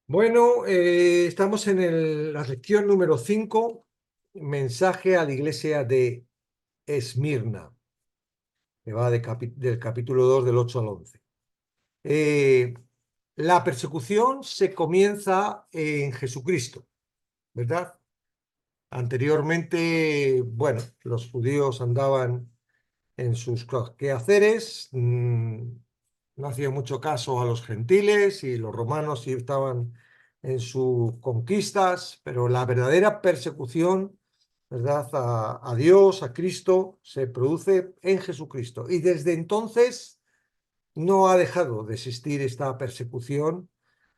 Bueno, estamos en la lección número 5, mensaje a la iglesia de Esmirna, que va del capítulo 2 del 8 al 11. Eh, la persecución se comienza en Jesucristo, ¿verdad? Anteriormente, bueno, los judíos andaban en sus quehaceres, no hacían mucho caso a los gentiles y los romanos sí estaban en sus conquistas, pero la verdadera persecución, ¿verdad? A Dios, a Cristo, se produce en Jesucristo. Y desde entonces no ha dejado de existir esta persecución.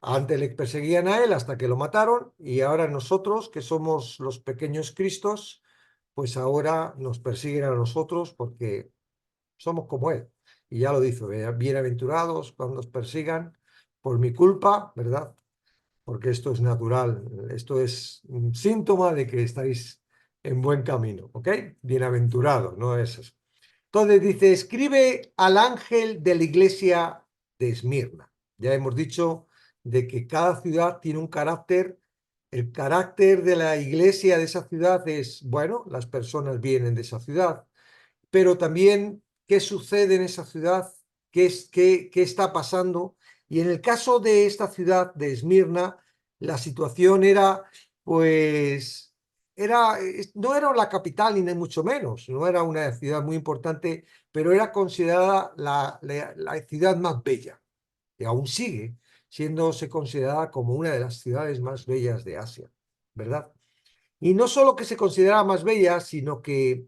Antes le perseguían a él hasta que lo mataron y ahora nosotros, que somos los pequeños Cristos, pues ahora nos persiguen a nosotros porque somos como Él. Y ya lo dice, bienaventurados cuando os persigan por mi culpa, ¿verdad? Porque esto es natural, esto es un síntoma de que estáis en buen camino, ¿ok? Bienaventurados, no es eso. Entonces dice, escribe al ángel de la iglesia de Esmirna. Ya hemos dicho de que cada ciudad tiene un carácter. El carácter de la iglesia de esa ciudad es, bueno, las personas vienen de esa ciudad, pero también qué sucede en esa ciudad, qué está pasando. Y en el caso de esta ciudad de Esmirna, la situación era, pues, no era la capital ni mucho menos, no era una ciudad muy importante, pero era considerada la ciudad más bella, y aún sigue siéndose considerada como una de las ciudades más bellas de Asia, ¿verdad? Y no solo que se consideraba más bella, sino que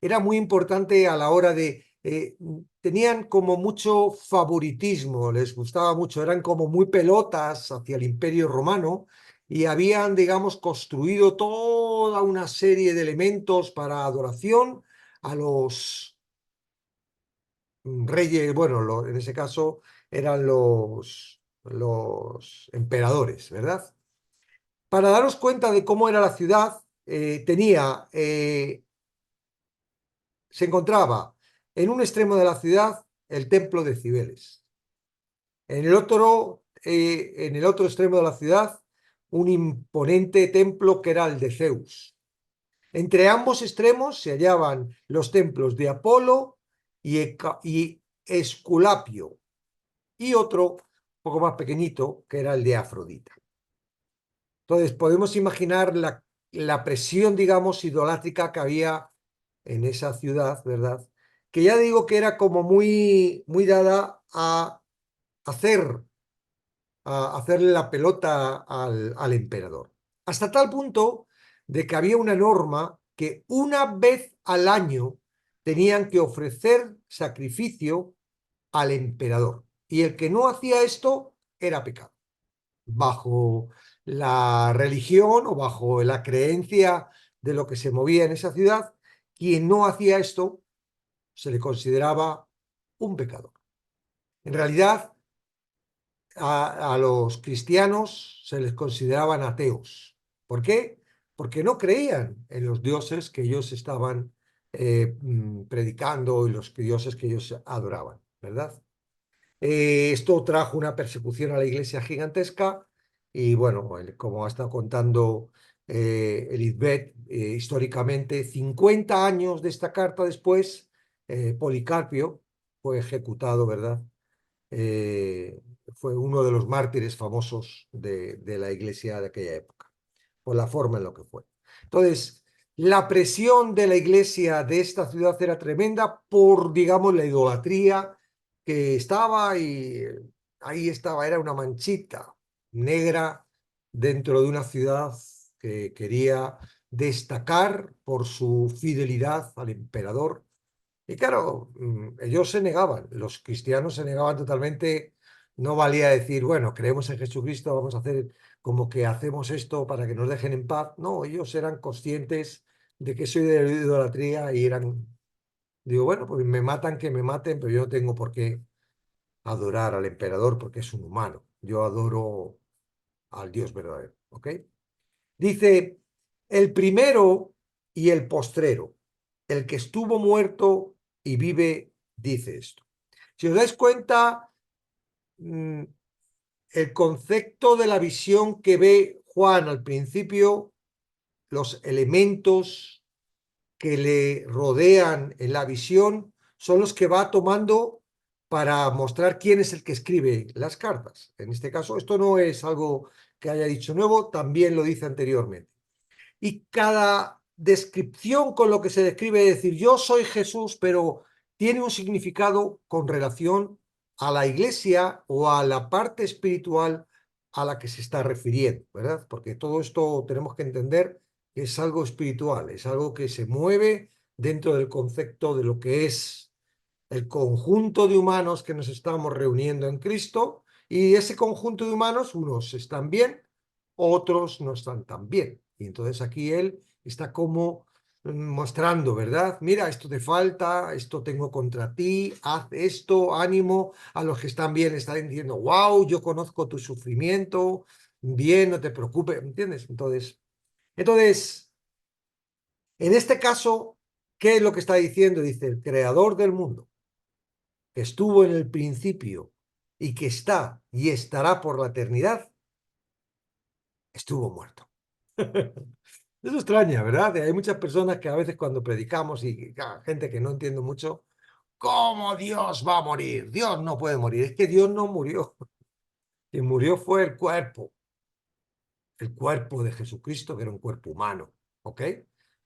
era muy importante a la hora de... tenían como mucho favoritismo, les gustaba mucho, eran como muy pelotas hacia el Imperio Romano y habían, digamos, construido toda una serie de elementos para adoración a los reyes, bueno, en ese caso eran los emperadores, ¿verdad? Para daros cuenta de cómo era la ciudad, se encontraba en un extremo de la ciudad el templo de Cibeles. En el otro extremo de la ciudad, un imponente templo que era el de Zeus. Entre ambos extremos se hallaban los templos de Apolo y Esculapio, y otro un poco más pequeñito que era el de Afrodita. Entonces podemos imaginar la presión, digamos, idolátrica que había en esa ciudad, ¿verdad? Que ya digo que era como muy, muy dada hacer, a hacerle la pelota al emperador. Hasta tal punto de que había una norma que una vez al año tenían que ofrecer sacrificio al emperador. Y el que no hacía esto era pecado. Bajo la religión o bajo la creencia de lo que se movía en esa ciudad, quien no hacía esto se le consideraba un pecador. En realidad, a los cristianos se les consideraban ateos. ¿Por qué? Porque no creían en los dioses que ellos estaban predicando y los dioses que ellos adoraban, ¿verdad? Esto trajo una persecución a la iglesia gigantesca y bueno, como ha estado contando Elizabeth, históricamente, 50 años de esta carta después, Policarpio fue ejecutado, ¿verdad? Eh, Fue uno de los mártires famosos de la iglesia de aquella época, por la forma en lo que fue. Entonces, la presión de la iglesia de esta ciudad era tremenda por, digamos, la idolatría que estaba y ahí estaba, era una manchita negra dentro de una ciudad que quería destacar por su fidelidad al emperador. Y claro, ellos se negaban, los cristianos se negaban totalmente, no valía decir, bueno, creemos en Jesucristo, vamos a hacer como que hacemos esto para que nos dejen en paz. No, ellos eran conscientes de que soy de la idolatría y eran, digo, bueno, pues me matan, que me maten, pero yo no tengo por qué adorar al emperador porque es un humano. Yo adoro al Dios verdadero, ¿ok? Dice, el primero y el postrero, el que estuvo muerto y vive, dice esto. Si os dais cuenta, el concepto de la visión que ve Juan al principio, los elementos que le rodean en la visión, son los que va tomando para mostrar quién es el que escribe las cartas. En este caso, esto no es algo que haya dicho nuevo, también lo dice anteriormente. Y cada descripción con lo que se describe, es decir, yo soy Jesús, pero tiene un significado con relación a la iglesia o a la parte espiritual a la que se está refiriendo, ¿verdad? Porque todo esto tenemos que entender que es algo espiritual, es algo que se mueve dentro del concepto de lo que es el conjunto de humanos que nos estamos reuniendo en Cristo, y ese conjunto de humanos, unos están bien, otros no están tan bien. Y entonces aquí él está como mostrando, ¿verdad? Mira, esto te falta, esto tengo contra ti, haz esto, ánimo. A los que están bien están diciendo, wow, yo conozco tu sufrimiento, bien, no te preocupes, ¿entiendes? Entonces, en este caso, ¿qué es lo que está diciendo? Dice, el creador del mundo, que estuvo en el principio y que está y estará por la eternidad, estuvo muerto. Eso extraña, ¿verdad? Hay muchas personas que a veces cuando predicamos y gente que no entiende mucho, ¿cómo Dios va a morir? Dios no puede morir. Es que Dios no murió. Quien murió fue el cuerpo de Jesucristo, que era un cuerpo humano, ¿ok?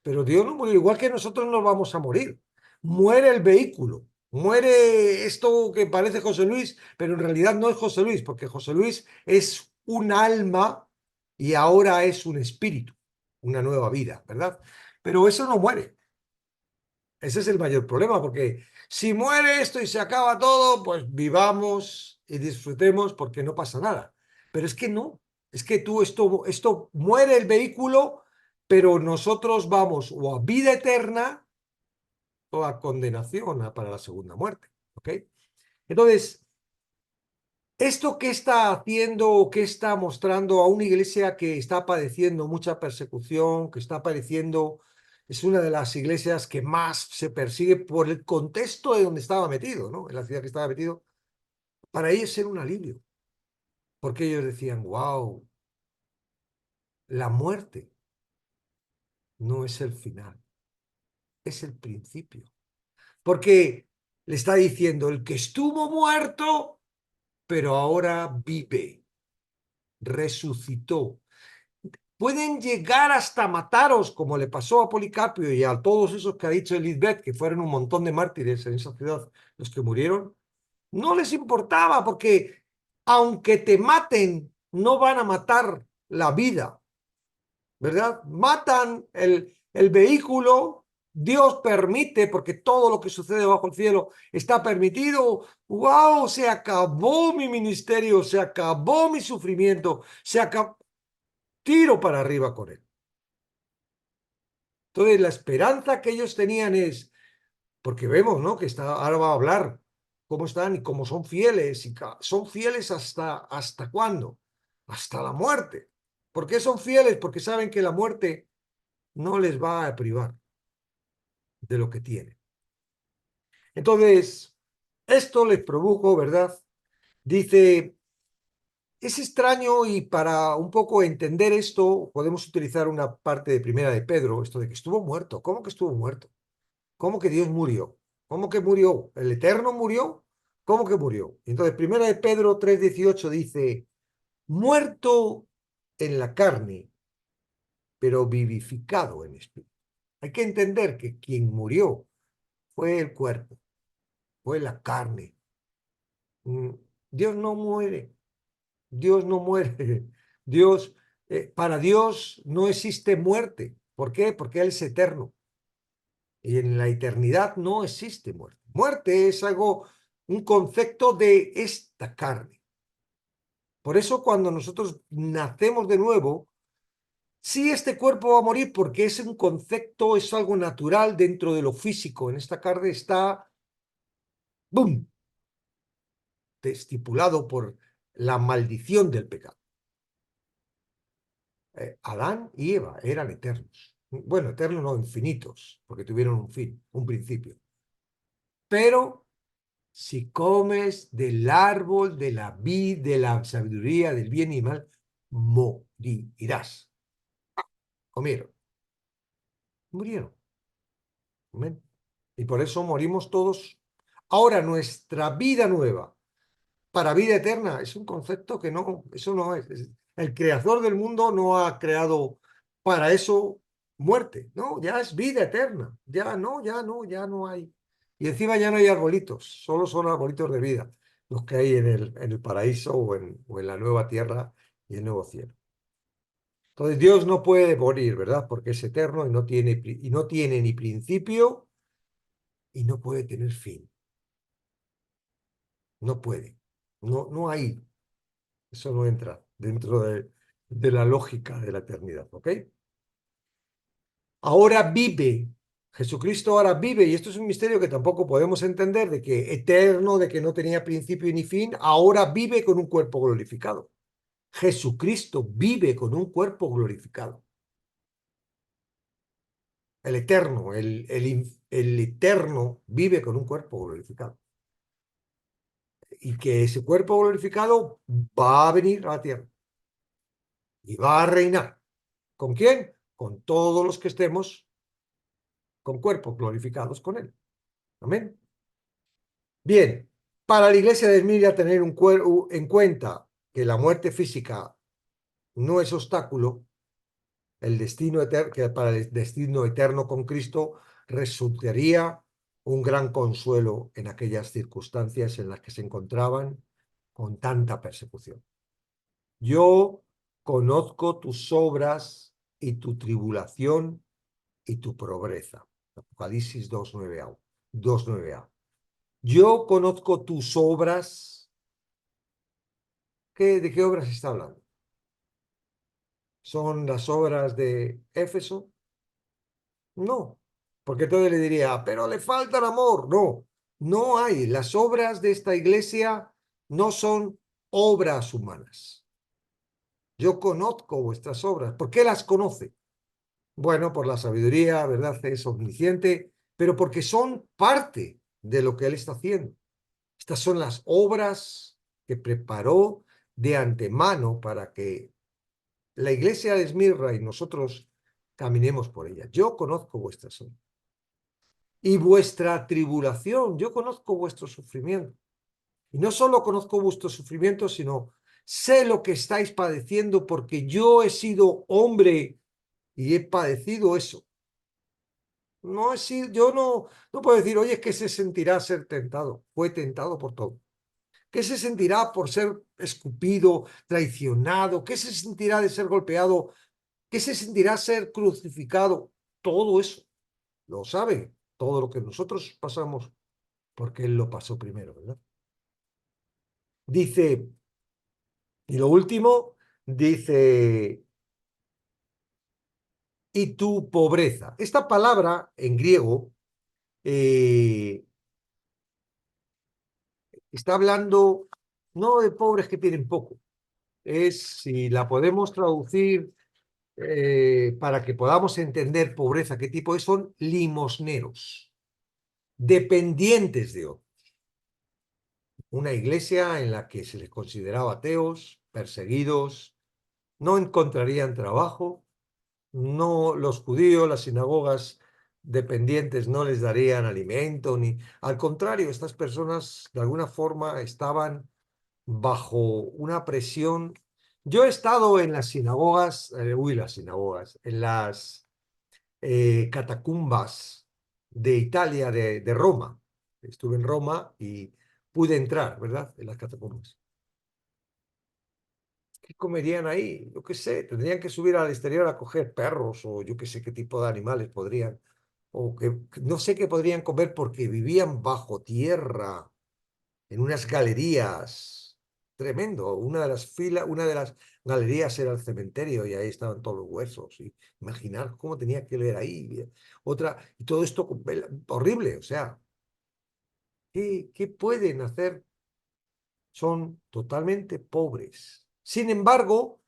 Pero Dios no murió, igual que nosotros nos vamos a morir. Muere el vehículo, muere esto que parece José Luis, pero en realidad no es José Luis, porque José Luis es un alma y ahora es un espíritu, una nueva vida, ¿verdad? Pero eso no muere. Ese es el mayor problema, porque si muere esto y se acaba todo, pues vivamos y disfrutemos porque no pasa nada. Pero es que no, es que esto muere el vehículo, pero nosotros vamos o a vida eterna o a condenación para la segunda muerte, ¿ok? Entonces, ¿esto qué está haciendo o qué está mostrando a una iglesia que está padeciendo mucha persecución, que está padeciendo, es una de las iglesias que más se persigue por el contexto de donde estaba metido, ¿no? En la ciudad que estaba metido, para ellos era un alivio, porque ellos decían, wow, la muerte no es el final, es el principio. Porque le está diciendo, el que estuvo muerto, pero ahora vive, resucitó. Pueden llegar hasta mataros, como le pasó a Policarpio y a todos esos que ha dicho Elizabeth, que fueron un montón de mártires en esa ciudad, los que murieron. No les importaba, porque aunque te maten, no van a matar la vida, ¿verdad? Matan el vehículo, Dios permite, porque todo lo que sucede bajo el cielo está permitido. ¡Wow! Se acabó mi ministerio, se acabó mi sufrimiento, se acabó. Tiro para arriba con él. Entonces, la esperanza que ellos tenían es, porque vemos, ¿no? Que ahora va a hablar cómo están y cómo son fieles, y son fieles hasta ¿cuándo? Hasta la muerte. ¿Por qué son fieles? Porque saben que la muerte no les va a privar de lo que tienen. Entonces, esto les produjo, ¿verdad? Dice, es extraño, y para un poco entender esto podemos utilizar una parte de Primera de Pedro, esto de que estuvo muerto. ¿Cómo que estuvo muerto? ¿Cómo que Dios murió? ¿Cómo que murió? ¿El Eterno murió? ¿Cómo que murió? Entonces, Primera de Pedro 3:18 dice, muerto en la carne, pero vivificado en espíritu. Hay que entender que quien murió fue el cuerpo, fue la carne. Mm, Dios no muere, Dios no muere. Dios, para Dios no existe muerte. ¿Por qué? Porque Él es eterno. Y en la eternidad no existe muerte. Muerte es algo, un concepto de esta carne. Por eso cuando nosotros nacemos de nuevo, sí, este cuerpo va a morir porque es un concepto, es algo natural dentro de lo físico. En esta carne está, ¡boom!, estipulado por la maldición del pecado. Adán y Eva eran eternos. Bueno, eternos no, infinitos, porque tuvieron un fin, un principio. Pero si comes del árbol de la vid, de la sabiduría del bien y mal, morirás. Comieron, murieron. Amén. Y por eso morimos todos. Ahora, nuestra vida nueva para vida eterna es un concepto que no, eso no es. El creador del mundo no ha creado para eso muerte, no, ya es vida eterna. Ya no hay. Y encima ya no hay arbolitos, solo son arbolitos de vida, los que hay en el paraíso o en la nueva tierra y el nuevo cielo. Entonces Dios no puede morir, ¿verdad? Porque es eterno y no tiene ni principio y no puede tener fin. No puede. No, no hay. Eso no entra dentro de la lógica de la eternidad, ¿ok? Ahora vive. Jesucristo ahora vive, y esto es un misterio que tampoco podemos entender, de que eterno, de que no tenía principio ni fin, ahora vive con un cuerpo glorificado. Jesucristo vive con un cuerpo glorificado. El eterno, el eterno vive con un cuerpo glorificado. Y que ese cuerpo glorificado va a venir a la tierra y va a reinar. ¿Con quién? Con todos los que estemos con cuerpos glorificados con él. Amén. Bien, para la iglesia de Esmirna tener en cuenta que la muerte física no es obstáculo, que para el destino eterno con Cristo resultaría un gran consuelo en aquellas circunstancias en las que se encontraban con tanta persecución. Yo conozco tus obras y tu tribulación y tu pobreza. Apocalipsis 2:9a. 2:9a. Yo conozco tus obras. ¿De qué obras está hablando? ¿Son las obras de Éfeso? No, porque entonces le diría, pero le falta el amor. No, no hay. Las obras de esta iglesia no son obras humanas. Yo conozco vuestras obras. ¿Por qué las conoce? Bueno, por la sabiduría, ¿verdad? Es omnisciente, pero porque son parte de lo que él está haciendo. Estas son las obras que preparó de antemano para que la iglesia de Esmirna y nosotros caminemos por ella. Yo conozco vuestras obras. Y vuestra tribulación, yo conozco vuestro sufrimiento. Y no solo conozco vuestro sufrimiento, sino sé lo que estáis padeciendo porque yo he sido hombre y he padecido eso. No he sido, yo no puedo decir, oye, ¿qué se sentirá ser tentado? Fue tentado por todo. ¿Qué se sentirá por ser escupido, traicionado? ¿Qué se sentirá de ser golpeado? ¿Qué se sentirá ser crucificado? Todo eso lo sabe, todo lo que nosotros pasamos, porque Él lo pasó primero, ¿verdad? Dice, y lo último, dice, y tu pobreza. Esta palabra en griego está hablando no de pobres que tienen poco, si la podemos traducir para que podamos entender pobreza, qué tipo es, son limosneros, dependientes de otros. Una iglesia en la que se les consideraba ateos, perseguidos, no encontrarían trabajo, no los judíos, las sinagogas dependientes no les darían alimento, ni al contrario, estas personas de alguna forma estaban bajo una presión. Yo he estado en las sinagogas, en las catacumbas de Italia, de Roma. Estuve en Roma y pude entrar, ¿verdad? En las catacumbas. ¿Qué comerían ahí? Yo qué sé, tendrían que subir al exterior a coger perros o yo qué sé qué tipo de animales podrían, o que no sé qué podrían comer porque vivían bajo tierra en unas galerías. Tremendo. Una de las galerías era el cementerio y ahí estaban todos los huesos. Y imaginar cómo tenía que leer ahí. Otra, y todo esto horrible. O sea, ¿qué pueden hacer? Son totalmente pobres. Sin embargo,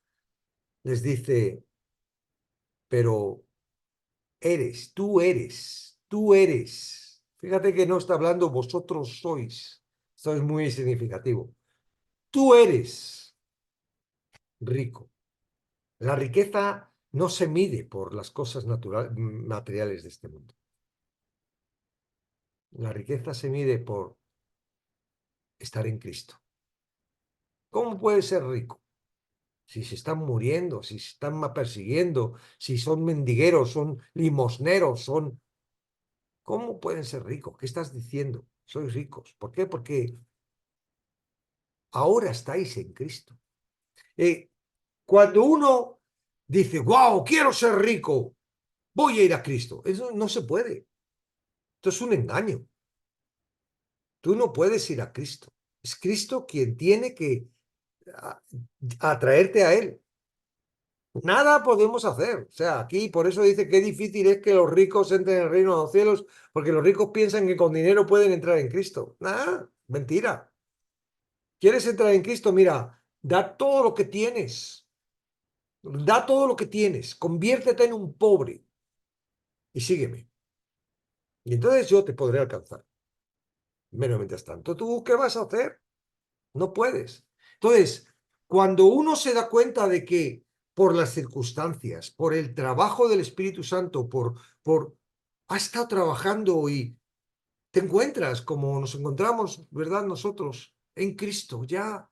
les dice, pero tú eres. Fíjate que no está hablando vosotros sois. Esto es muy significativo. Tú eres rico. La riqueza no se mide por las cosas materiales de este mundo. La riqueza se mide por estar en Cristo. ¿Cómo puedes ser rico? Si se están muriendo, si se están persiguiendo, si son mendigueros, son limosneros, son... ¿Cómo pueden ser ricos? ¿Qué estás diciendo? Sois ricos. ¿Por qué? Porque ahora estáis en Cristo. Cuando uno dice, wow, quiero ser rico, voy a ir a Cristo. Eso no se puede. Esto es un engaño. Tú no puedes ir a Cristo. Es Cristo quien tiene que a- atraerte a Él. Nada podemos hacer. O sea, aquí por eso dice que difícil es que los ricos entren en el reino de los cielos, porque los ricos piensan que con dinero pueden entrar en Cristo. Nada, mentira. ¿Quieres entrar en Cristo? Mira, da todo lo que tienes. Da todo lo que tienes. Conviértete en un pobre y sígueme. Y entonces yo te podré alcanzar. Pero mientras tanto, ¿tú qué vas a hacer? No puedes. Entonces, cuando uno se da cuenta de que por las circunstancias, por el trabajo del Espíritu Santo, ha estado trabajando y te encuentras como nos encontramos, ¿verdad? Nosotros en Cristo, ya,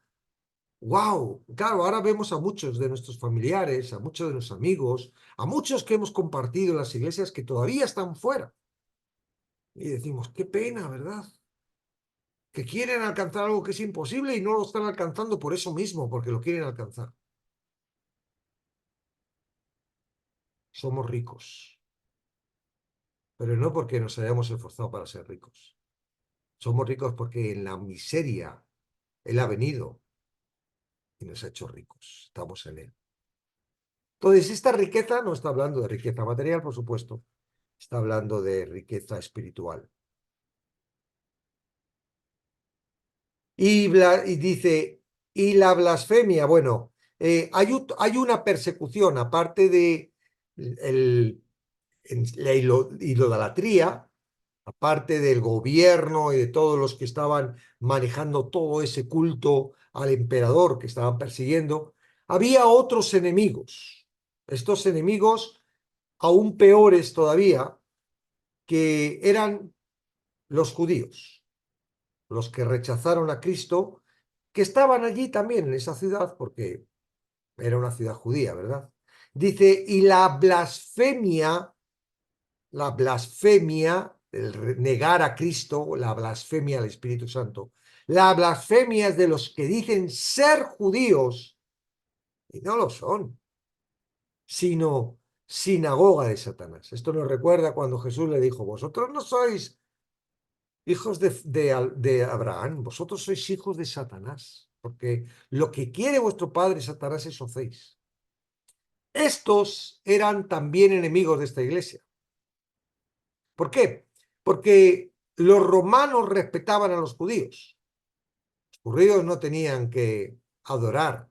wow. Claro, ahora vemos a muchos de nuestros familiares, a muchos de nuestros amigos, a muchos que hemos compartido en las iglesias que todavía están fuera. Y decimos, qué pena, ¿verdad? Que quieren alcanzar algo que es imposible y no lo están alcanzando por eso mismo, porque lo quieren alcanzar. Somos ricos, pero no porque nos hayamos esforzado para ser ricos. Somos ricos porque en la miseria Él ha venido y nos ha hecho ricos. Estamos en Él. Entonces, esta riqueza no está hablando de riqueza material, por supuesto, está hablando de riqueza espiritual. Y dice, y la blasfemia, bueno, hay una persecución, aparte de la idolatría, aparte del gobierno y de todos los que estaban manejando todo ese culto al emperador que estaban persiguiendo, había otros enemigos. Estos enemigos, aún peores todavía, que eran los judíos, los que rechazaron a Cristo, que estaban allí también en esa ciudad, porque era una ciudad judía, ¿verdad? Dice, y la blasfemia, el negar a Cristo, la blasfemia al Espíritu Santo. La blasfemia es de los que dicen ser judíos y no lo son, sino sinagoga de Satanás. Esto nos recuerda cuando Jesús le dijo, vosotros no sois hijos de Abraham, vosotros sois hijos de Satanás, porque lo que quiere vuestro padre Satanás eso hacéis. Estos eran también enemigos de esta iglesia. ¿Por qué? Porque los romanos respetaban a los judíos. Los judíos no tenían que adorar.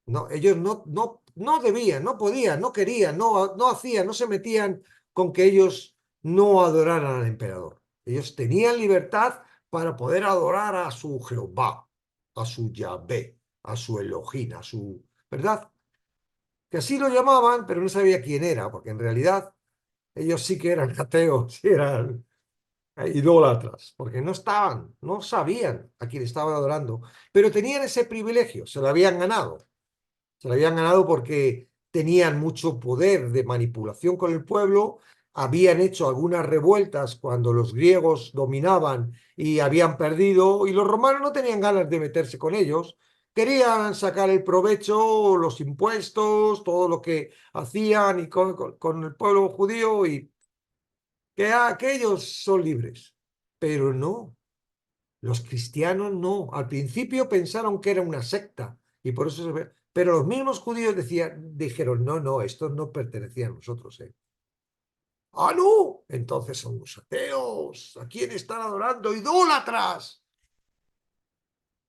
No, ellos no debían, no podían, no querían, no hacían, no se metían con que ellos no adoraran al emperador. Ellos tenían libertad para poder adorar a su Jehová, a su Yahvé, a su Elohim, a su... ¿Verdad? Que así lo llamaban, pero no sabía quién era, porque en realidad ellos sí que eran ateos, sí eran idólatras, porque no sabían a quién estaban adorando, pero tenían ese privilegio, se lo habían ganado. Se lo habían ganado porque tenían mucho poder de manipulación con el pueblo, habían hecho algunas revueltas cuando los griegos dominaban y habían perdido, y los romanos no tenían ganas de meterse con ellos, querían sacar el provecho, los impuestos, todo lo que hacían y con el pueblo judío y que ellos son libres. Pero no, los cristianos no. Al principio pensaron que era una secta y por eso se ve. Pero los mismos judíos dijeron, no, no, estos no pertenecían a nosotros. Ah, no, entonces son los ateos. ¿A quién están adorando? ¡Idólatras!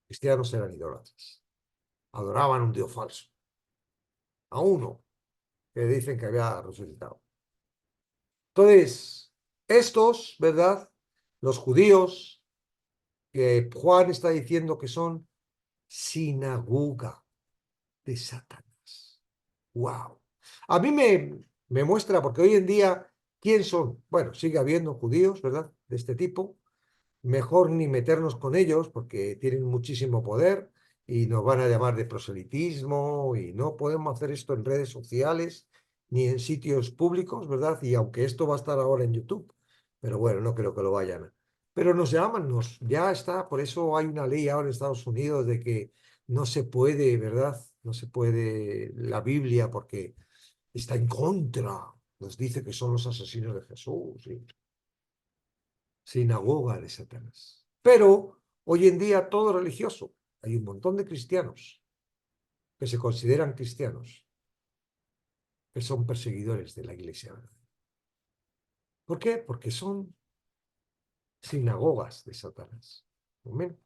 Cristianos eran idólatras. Adoraban a un Dios falso. A uno que dicen que había resucitado. Entonces, estos, ¿verdad? Los judíos que Juan está diciendo que son sinagoga de Satanás. ¡Wow! A mí me muestra, porque hoy en día, ¿quién son? Bueno, sigue habiendo judíos, ¿verdad? De este tipo. Mejor ni meternos con ellos porque tienen muchísimo poder y nos van a llamar de proselitismo y no podemos hacer esto en redes sociales ni en sitios públicos, ¿verdad? Y aunque esto va a estar ahora en YouTube, pero bueno, no creo que lo vayan. Pero nos llaman, ya está, por eso hay una ley ahora en Estados Unidos de que no se puede, ¿verdad? No se puede la Biblia porque está en contra, nos dice que son los asesinos de Jesús, ¿sí? Sinagoga de Satanás. Pero hoy en día todo religioso, hay un montón de cristianos que se consideran cristianos, que son perseguidores de la iglesia. ¿Por qué? Porque son sinagogas de Satanás. Amén.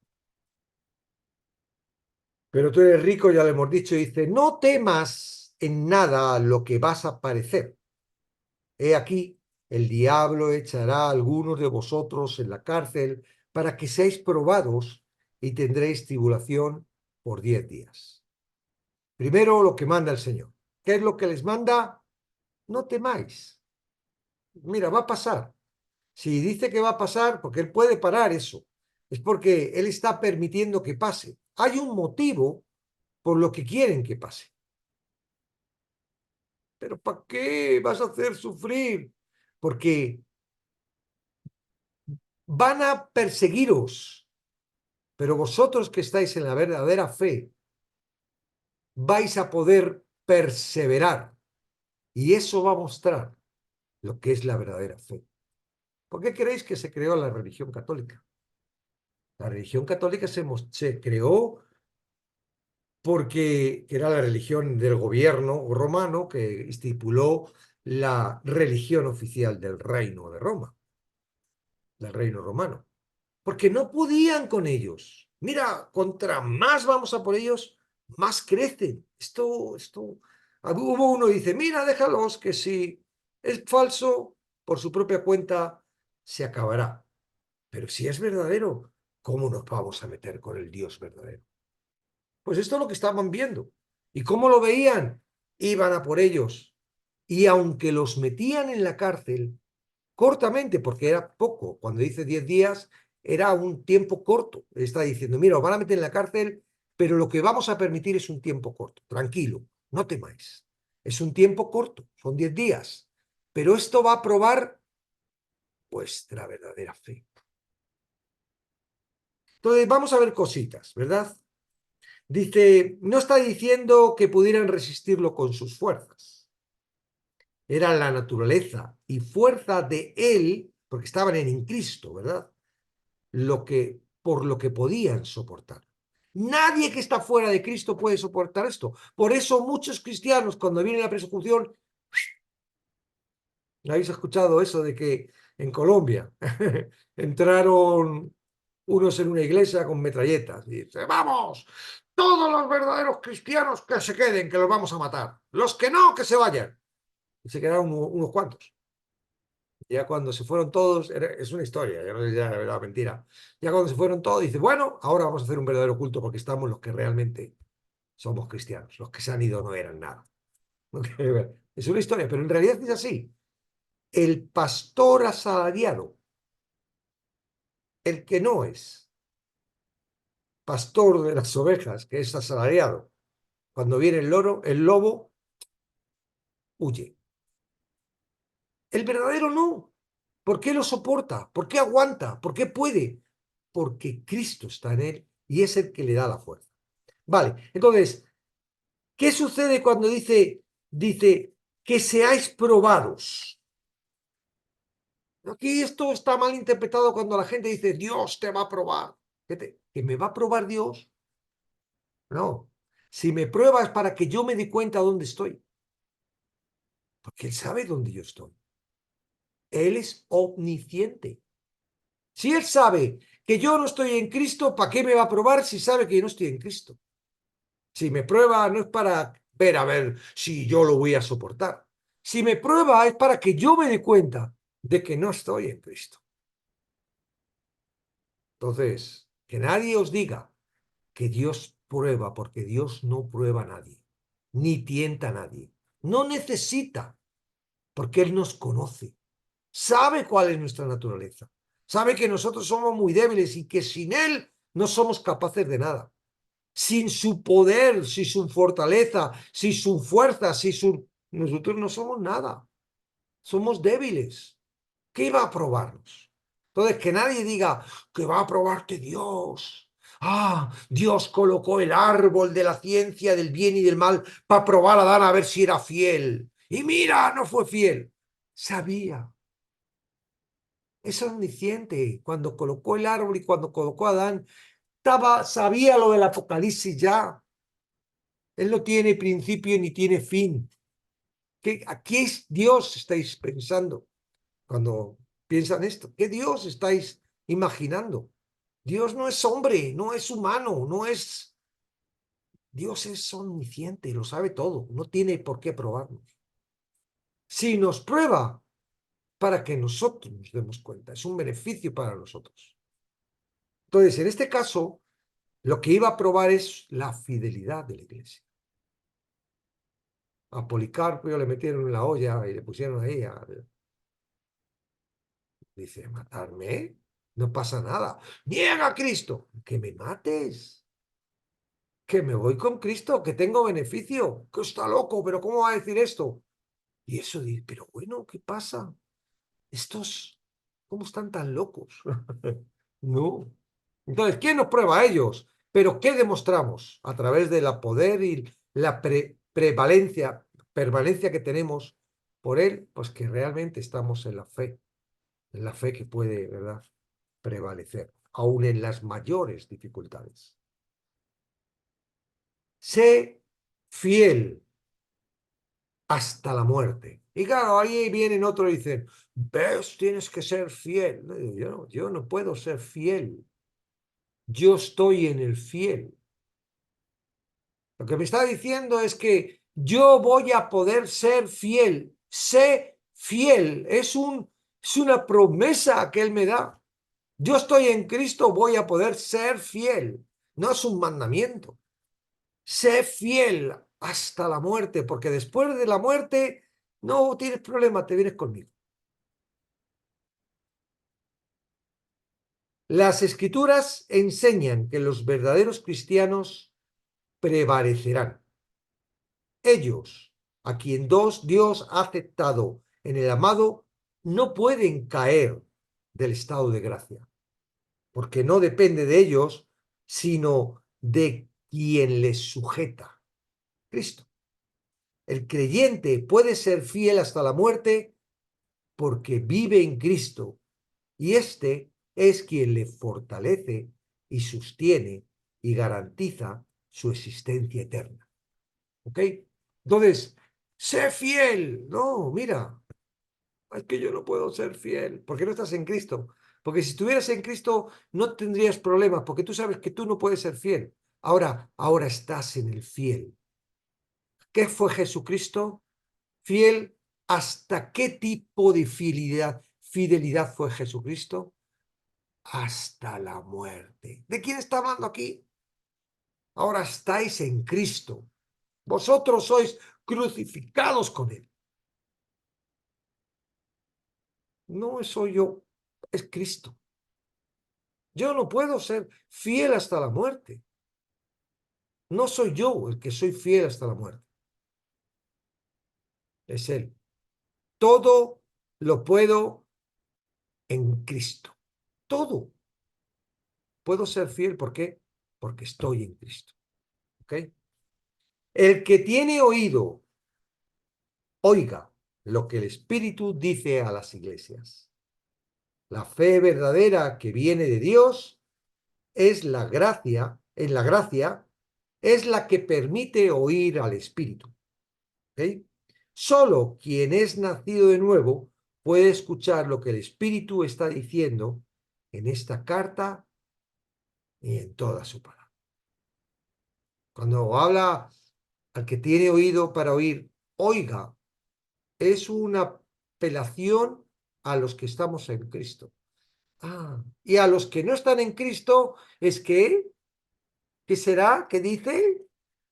Pero tú eres rico, ya lo hemos dicho, y dice, no temas en nada lo que vas a padecer. He aquí, el diablo echará a algunos de vosotros en la cárcel para que seáis probados y tendréis tribulación por 10 días. Primero lo que manda el Señor. ¿Qué es lo que les manda? No temáis. Mira, va a pasar. Si dice que va a pasar, porque Él puede parar eso, es porque Él está permitiendo que pase. Hay un motivo por lo que quieren que pase. Pero ¿para qué vas a hacer sufrir? Porque van a perseguiros, pero vosotros que estáis en la verdadera fe, vais a poder perseverar. Y eso va a mostrar lo que es la verdadera fe. ¿Por qué creéis que se creó la religión católica? La religión católica se creó porque era la religión del gobierno romano que estipuló la religión oficial del reino de Roma, del reino romano. Porque no podían con ellos. Mira, contra más vamos a por ellos, más crecen. Hubo uno que dice, mira, déjalos, que si es falso, por su propia cuenta, se acabará. Pero si es verdadero, ¿cómo nos vamos a meter con el Dios verdadero? Pues esto es lo que estaban viendo. ¿Y cómo lo veían? Iban a por ellos. Y aunque los metían en la cárcel, cortamente, porque era poco, cuando dice 10 días, era un tiempo corto. Está diciendo, mira, os van a meter en la cárcel, pero lo que vamos a permitir es un tiempo corto. Tranquilo, no temáis. Es un tiempo corto, son 10 días. Pero esto va a probar vuestra verdadera fe. Entonces, vamos a ver cositas, ¿verdad? Dice, no está diciendo que pudieran resistirlo con sus fuerzas. Era la naturaleza y fuerza de él, porque estaban en Cristo, ¿verdad? Por lo que podían soportar. Nadie que está fuera de Cristo puede soportar esto. Por eso muchos cristianos, cuando viene la persecución, ¿habéis escuchado eso de que en Colombia entraron unos en una iglesia con metralletas y dice, vamos, todos los verdaderos cristianos que se queden, que los vamos a matar. Los que no, que se vayan. Y se quedaron unos cuantos. Ya cuando se fueron todos, es una historia, ya no es ya la mentira. Ya cuando se fueron todos, dice, bueno, ahora vamos a hacer un verdadero culto porque estamos los que realmente somos cristianos. Los que se han ido no eran nada. Es una historia, pero en realidad es así. El pastor asalariado, el que no es pastor de las ovejas, que es asalariado, cuando viene el lobo huye. El verdadero no. ¿Por qué lo soporta? ¿Por qué aguanta? ¿Por qué puede? Porque Cristo está en él y es el que le da la fuerza. Vale, entonces, ¿qué sucede cuando dice que seáis probados? Aquí esto está mal interpretado cuando la gente dice, Dios te va a probar. ¿Que me va a probar Dios? No. Si me prueba es para que yo me dé cuenta dónde estoy. Porque Él sabe dónde yo estoy. Él es omnisciente. Si Él sabe que yo no estoy en Cristo, ¿para qué me va a probar si sabe que yo no estoy en Cristo? Si me prueba no es para ver a ver si yo lo voy a soportar. Si me prueba es para que yo me dé cuenta de que no estoy en Cristo. Entonces, Que nadie os diga que Dios prueba, porque Dios no prueba a nadie, ni tienta a nadie. No necesita, porque Él nos conoce, sabe cuál es nuestra naturaleza, sabe que nosotros somos muy débiles y que sin Él no somos capaces de nada. Sin su poder, sin su fortaleza, sin su fuerza, sin su... Nosotros no somos nada, somos débiles. ¿Qué va a probarnos? Entonces, que nadie diga que va a probarte Dios. Ah, Dios colocó el árbol de la ciencia del bien y del mal para probar a Adán a ver si era fiel. Y mira, no fue fiel. Sabía. Es omnisciente. Cuando colocó el árbol y cuando colocó a Adán, sabía lo del Apocalipsis ya. Él no tiene principio ni tiene fin. ¿A qué es Dios estáis pensando cuando piensan esto? ¿Qué Dios estáis imaginando? Dios no es hombre, no es humano, no es... Dios es omnisciente, lo sabe todo, no tiene por qué probarnos. Si nos prueba, para que nosotros nos demos cuenta, es un beneficio para nosotros. Entonces, en este caso, lo que iba a probar es la fidelidad de la iglesia. A Policarpo le metieron en la olla y le pusieron ahí Dice, ¿matarme? No pasa nada. Niega a Cristo. Que me mates. Que me voy con Cristo, que tengo beneficio. Que está loco, pero ¿cómo va a decir esto? Y eso dice, pero bueno, ¿qué pasa? Estos, ¿cómo están tan locos? No. Entonces, ¿quién nos prueba a ellos? Pero ¿qué demostramos? A través de la poder y la permanencia que tenemos por Él, pues que realmente estamos en la fe que puede, ¿verdad?, prevalecer, aún en las mayores dificultades. Sé fiel hasta la muerte. Y claro, ahí vienen otros y dicen, ves, tienes que ser fiel. No, yo no puedo ser fiel. Yo estoy en el fiel. Lo que me está diciendo es que yo voy a poder ser fiel. Sé fiel. Es una promesa que Él me da. Yo estoy en Cristo, voy a poder ser fiel. No es un mandamiento. Sé fiel hasta la muerte, porque después de la muerte no tienes problema, te vienes conmigo. Las escrituras enseñan que los verdaderos cristianos prevalecerán. Ellos, a quien Dios ha aceptado en el amado, no pueden caer del estado de gracia, porque no depende de ellos, sino de quien les sujeta, Cristo. El creyente puede ser fiel hasta la muerte porque vive en Cristo y este es quien le fortalece y sostiene y garantiza su existencia eterna. ¿Ok? Entonces, sé fiel. No, mira, es que yo no puedo ser fiel porque no estás en Cristo. Porque si estuvieras en Cristo no tendrías problemas porque tú sabes que tú no puedes ser fiel. Ahora estás en el fiel. ¿Qué fue Jesucristo? Fiel. ¿Hasta qué tipo de fidelidad fue Jesucristo? Hasta la muerte. ¿De quién está hablando aquí? Ahora estáis en Cristo. Vosotros sois crucificados con Él. No soy yo, es Cristo. Yo no puedo ser fiel hasta la muerte. No soy yo el que soy fiel hasta la muerte. Es Él. Todo lo puedo en Cristo. Todo. Puedo ser fiel, ¿por qué? Porque estoy en Cristo. ¿Ok? El que tiene oído, oiga lo que el Espíritu dice a las iglesias. La fe verdadera que viene de Dios es la gracia, es la que permite oír al Espíritu. ¿Ok? Solo quien es nacido de nuevo puede escuchar lo que el Espíritu está diciendo en esta carta y en toda su palabra. Cuando habla al que tiene oído para oír, oiga, es una apelación a los que estamos en Cristo. Y a los que no están en Cristo, es que, ¿qué será? ¿Qué dice?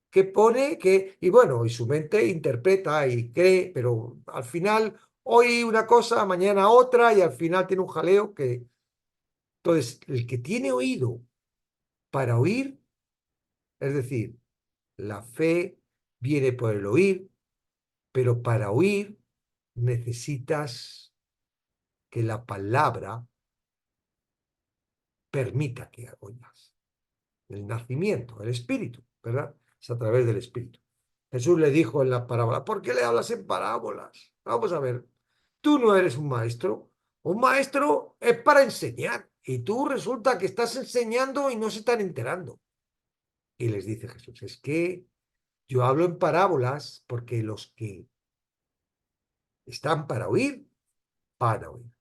¿Qué pone? ¿Qué? Y bueno, y su mente interpreta y cree, pero al final, hoy una cosa, mañana otra, y al final tiene un jaleo que... Entonces, el que tiene oído para oír, es decir, la fe viene por el oír, pero para oír necesitas que la palabra permita que oigas. El nacimiento, el espíritu, ¿verdad? Es a través del espíritu. Jesús le dijo en la parábola, ¿por qué le hablas en parábolas? Vamos a ver, tú no eres un maestro. Un maestro es para enseñar y tú resulta que estás enseñando y no se están enterando. Y les dice Jesús, es que yo hablo en parábolas porque los que están para oír, van a oír.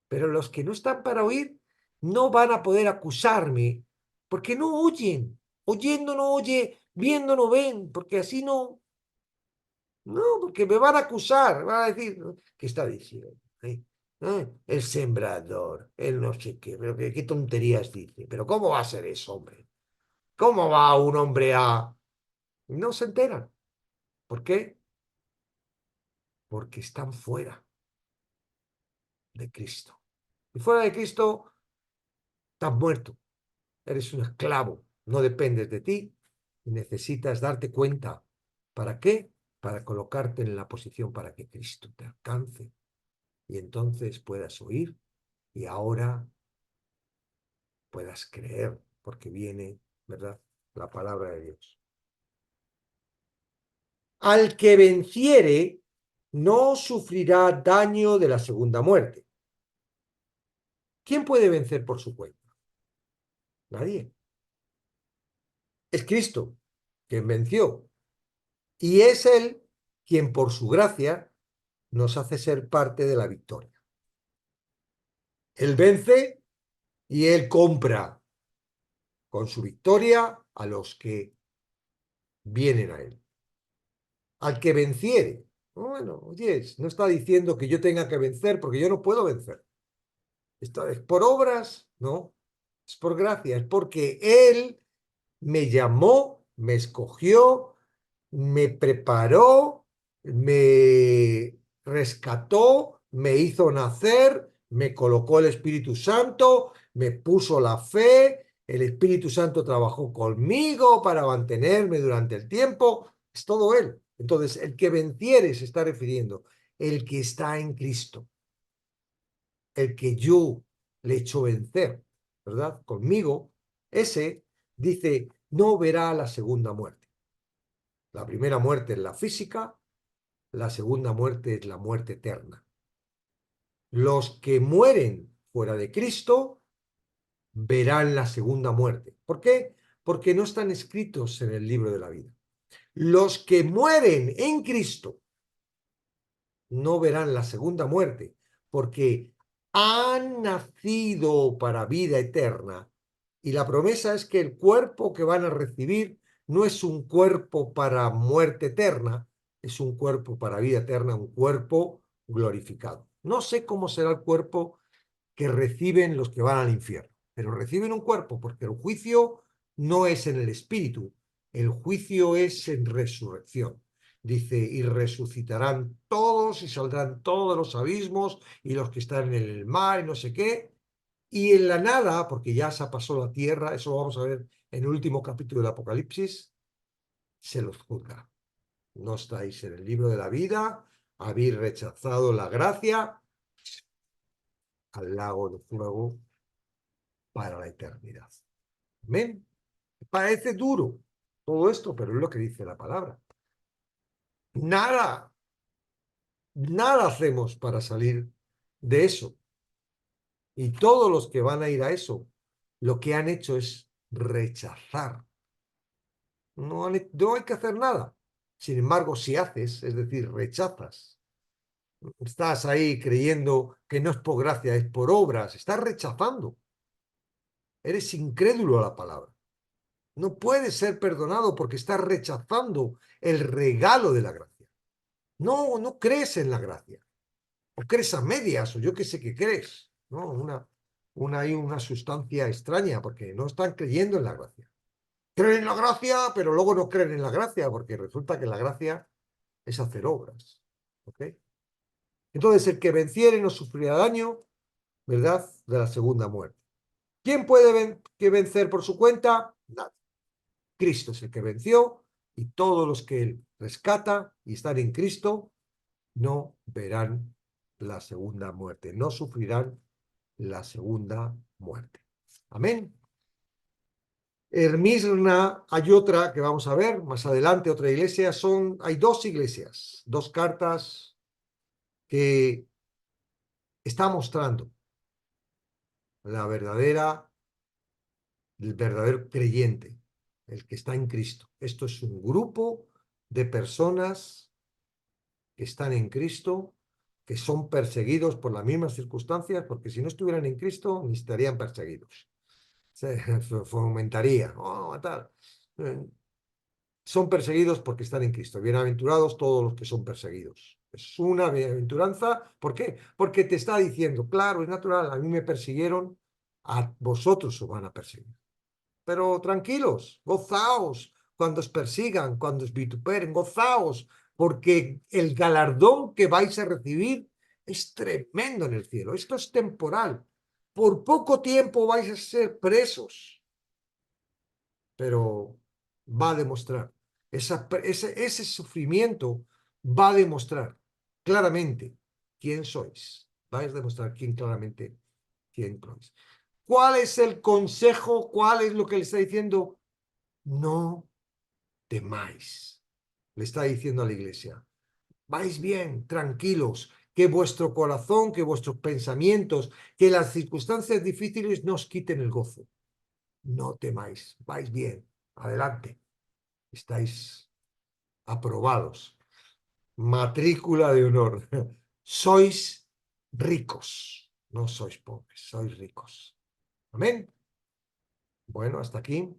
Pero los que no están para oír no van a poder acusarme porque no oyen. Oyendo no oye, viendo no ven, porque así no, no, porque me van a acusar, van a decir, ¿qué está diciendo? ¿Eh? El sembrador, el no sé qué, pero qué tonterías dice. Pero ¿cómo va a ser eso, hombre? ¿Cómo va un hombre a...? No se enteran. ¿Por qué? Porque están fuera de Cristo. Y fuera de Cristo, estás muerto. Eres un esclavo, no dependes de ti y necesitas darte cuenta. ¿Para qué? Para colocarte en la posición para que Cristo te alcance y entonces puedas oír y ahora puedas creer porque viene, ¿verdad? La palabra de Dios. Al que venciere no sufrirá daño de la segunda muerte. ¿Quién puede vencer por su cuenta? Nadie. Es Cristo quien venció y es Él quien por su gracia nos hace ser parte de la victoria. Él vence y Él compra con su victoria a los que vienen a Él. Al que venciere. Bueno, oye, no está diciendo que yo tenga que vencer porque yo no puedo vencer. Esto es por obras, no. Es por gracia, es porque Él me llamó, me escogió, me preparó, me rescató, me hizo nacer, me colocó el Espíritu Santo, me puso la fe, el Espíritu Santo trabajó conmigo para mantenerme durante el tiempo, es todo Él. Entonces, el que venciere se está refiriendo, el que está en Cristo, el que yo le he hecho vencer, ¿verdad? Conmigo, ese dice, no verá la segunda muerte. La primera muerte es la física, la segunda muerte es la muerte eterna. Los que mueren fuera de Cristo verán la segunda muerte. ¿Por qué? Porque no están escritos en el libro de la vida. Los que mueren en Cristo no verán la segunda muerte, porque han nacido para vida eterna. Y la promesa es que el cuerpo que van a recibir no es un cuerpo para muerte eterna, es un cuerpo para vida eterna, un cuerpo glorificado. No sé cómo será el cuerpo que reciben los que van al infierno, pero reciben un cuerpo porque el juicio no es en el espíritu, el juicio es en resurrección. Dice, y resucitarán todos y saldrán todos los abismos y los que están en el mar y no sé qué. Y en la nada, porque ya se pasó la tierra, eso lo vamos a ver en el último capítulo del Apocalipsis, se los juzga. No estáis en el libro de la vida, habéis rechazado la gracia al lago de fuego para la eternidad. Amén. Parece duro todo esto, pero es lo que dice la palabra. Nada, nada hacemos para salir de eso. Y todos los que van a ir a eso, lo que han hecho es rechazar. No hay que hacer nada. Sin embargo, si haces, es decir, rechazas, estás ahí creyendo que no es por gracia, es por obras, estás rechazando. Eres incrédulo a la palabra. No puedes ser perdonado porque estás rechazando el regalo de la gracia. No, no crees en la gracia. O crees a medias, o yo qué sé qué crees. ¿No? hay una sustancia extraña, porque no están creyendo en la gracia. Creen en la gracia, pero luego no creen en la gracia, porque resulta que la gracia es hacer obras. ¿Ok? Entonces, el que venciere no sufrirá daño, ¿verdad?, de la segunda muerte. ¿Quién puede vencer por su cuenta? Nadie. Cristo es el que venció, y todos los que él rescata y están en Cristo no verán la segunda muerte, no sufrirán la segunda muerte. Amén. Hermisna, hay otra que vamos a ver más adelante, otra iglesia. Hay dos iglesias, dos cartas que está mostrando el verdadero creyente, el que está en Cristo. Esto es un grupo de personas que están en Cristo, que son perseguidos por las mismas circunstancias, porque si no estuvieran en Cristo, ni estarían perseguidos. Se fomentaría, tal. Son perseguidos porque están en Cristo. Bienaventurados todos los que son perseguidos. Es una bienaventuranza. ¿Por qué? Porque te está diciendo, claro, es natural, a mí me persiguieron, a vosotros os van a perseguir. Pero tranquilos, gozaos cuando os persigan, cuando os vituperen, gozaos, porque el galardón que vais a recibir es tremendo en el cielo. Esto es temporal. Por poco tiempo vais a ser presos, pero va a demostrar, ese sufrimiento va a demostrar claramente quién sois. Vais a demostrar claramente quién sois. ¿Cuál es el consejo? ¿Cuál es lo que le está diciendo? No temáis. Le está diciendo a la iglesia. Vais bien, tranquilos, que vuestro corazón, que vuestros pensamientos, que las circunstancias difíciles no os quiten el gozo. No temáis, vais bien, adelante. Estáis aprobados. Matrícula de honor. Sois ricos, no sois pobres, sois ricos. Amén. Bueno, hasta aquí.